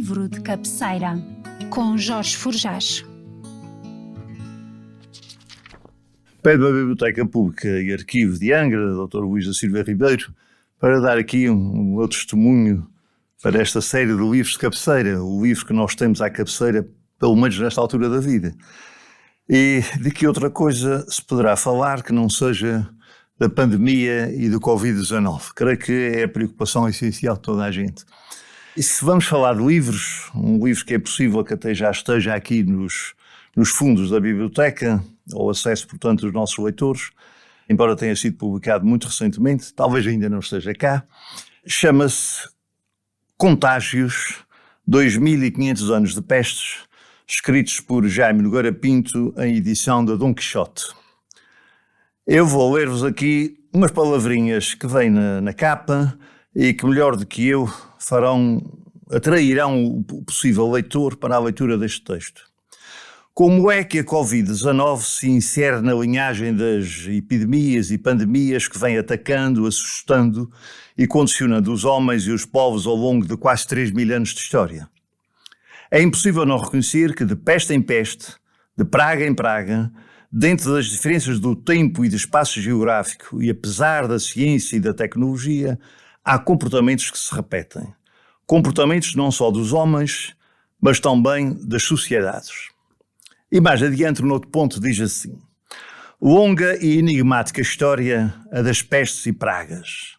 Livro de cabeceira, com Jorge Forjás. Pede a Biblioteca Pública e Arquivo de Angra, Dr. Luís da Silva Ribeiro, para dar aqui um outro testemunho para esta série de livros de cabeceira, o livro que nós temos à cabeceira, pelo menos nesta altura da vida. E de que outra coisa se poderá falar que não seja da pandemia e do Covid-19? Creio que é a preocupação essencial de toda a gente. E se vamos falar de livros, um livro que é possível que até já esteja aqui nos fundos da biblioteca, ou acesso, portanto, dos nossos leitores, embora tenha sido publicado muito recentemente, talvez ainda não esteja cá, chama-se Contágios, 2500 anos de pestes, escritos por Jaime Nogueira Pinto, em edição da Dom Quixote. Eu vou ler-vos aqui umas palavrinhas que vêm na capa e que, melhor do que eu, atrairão o possível leitor para a leitura deste texto. Como é que a Covid-19 se insere na linhagem das epidemias e pandemias que vem atacando, assustando e condicionando os homens e os povos ao longo de quase 3.000 anos de história? É impossível não reconhecer que de peste em peste, de praga em praga, dentro das diferenças do tempo e do espaço geográfico e apesar da ciência e da tecnologia, há comportamentos que se repetem. Comportamentos não só dos homens, mas também das sociedades. E mais adiante, no outro ponto, diz assim: longa e enigmática história a das pestes e pragas.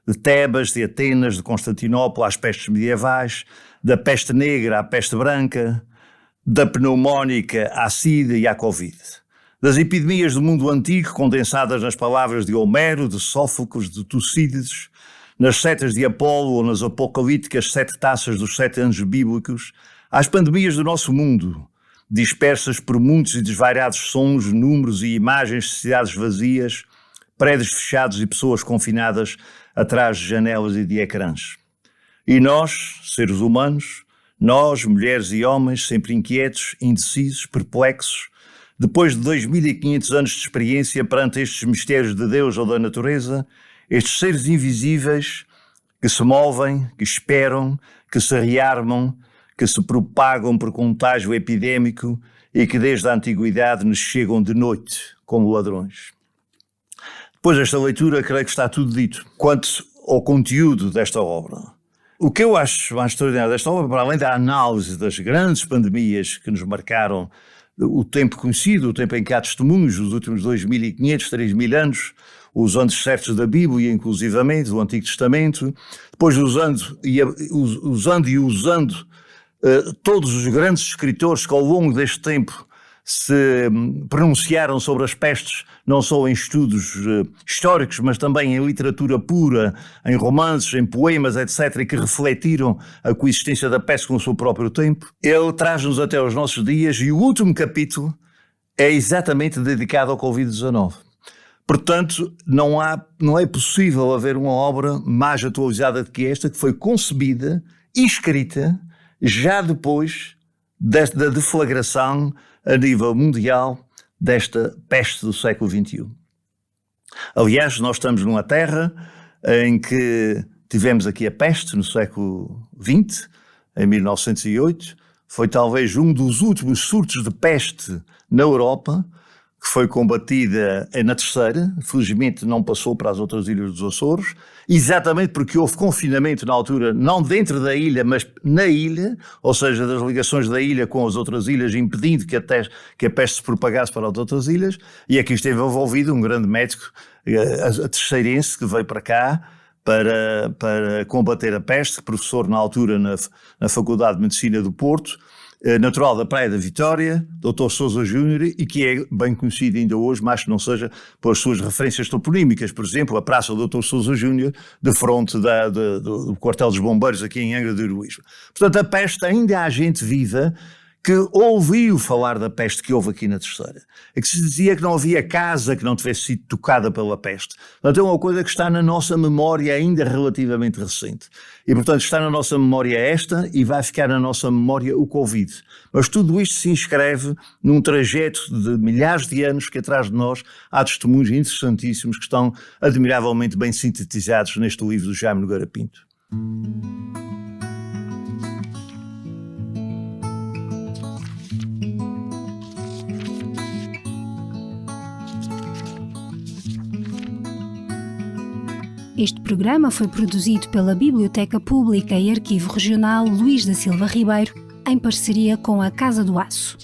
De Tebas, de Atenas, de Constantinopla às pestes medievais, da peste negra à peste branca, da pneumónica à sida e à Covid. Das epidemias do mundo antigo, condensadas nas palavras de Homero, de Sófocles, de Tucídides, nas setas de Apolo ou nas apocalípticas 7 taças dos 7 anjos bíblicos, às pandemias do nosso mundo, dispersas por muitos e desvariados sons, números e imagens de cidades vazias, prédios fechados e pessoas confinadas atrás de janelas e de ecrãs. E nós, seres humanos, nós, mulheres e homens, sempre inquietos, indecisos, perplexos, depois de 2500 anos de experiência perante estes mistérios de Deus ou da natureza, estes seres invisíveis que se movem, que esperam, que se rearmam, que se propagam por contágio epidémico e que desde a antiguidade nos chegam de noite como ladrões. Depois desta leitura, creio que está tudo dito quanto ao conteúdo desta obra. O que eu acho mais extraordinário desta obra, para além da análise das grandes pandemias que nos marcaram o tempo conhecido, o tempo em que há testemunhos, os últimos 2500, 3000 anos, os anos certos da Bíblia, inclusivamente, do Antigo Testamento, depois usando todos os grandes escritores que ao longo deste tempo se pronunciaram sobre as pestes, não só em estudos históricos, mas também em literatura pura, em romances, em poemas, etc., e que refletiram a coexistência da peste com o seu próprio tempo. Ele traz-nos até aos nossos dias e o último capítulo é exatamente dedicado ao Covid-19. Portanto, não é possível haver uma obra mais atualizada do que esta, que foi concebida e escrita já depois da deflagração a nível mundial desta peste do século XXI. Aliás, nós estamos numa terra em que tivemos aqui a peste no século XX, em 1908, foi talvez um dos últimos surtos de peste na Europa, que foi combatida na Terceira, felizmente não passou para as outras ilhas dos Açores, exatamente porque houve confinamento na altura, não dentro da ilha, mas na ilha, ou seja, das ligações da ilha com as outras ilhas, impedindo que a peste se propagasse para as outras ilhas, e aqui esteve envolvido um grande médico, a terceirense, que veio para cá para combater a peste, professor na altura na Faculdade de Medicina do Porto, natural da Praia da Vitória, Dr. Sousa Júnior, e que é bem conhecido ainda hoje, mas que não seja pelas suas referências toponímicas, por exemplo, a Praça do Dr. Sousa Júnior, de fronte do quartel dos bombeiros aqui em Angra do Heroísmo. Portanto, a peste, ainda há gente viva que ouviu falar da peste que houve aqui na Terceira, é que se dizia que não havia casa que não tivesse sido tocada pela peste. Portanto, é uma coisa que está na nossa memória ainda relativamente recente. E, portanto, está na nossa memória esta e vai ficar na nossa memória o Covid. Mas tudo isto se inscreve num trajeto de milhares de anos que atrás de nós há testemunhos interessantíssimos que estão admiravelmente bem sintetizados neste livro do Jaime Nogueira Pinto. Este programa foi produzido pela Biblioteca Pública e Arquivo Regional Luís da Silva Ribeiro, em parceria com a Casa do Aço.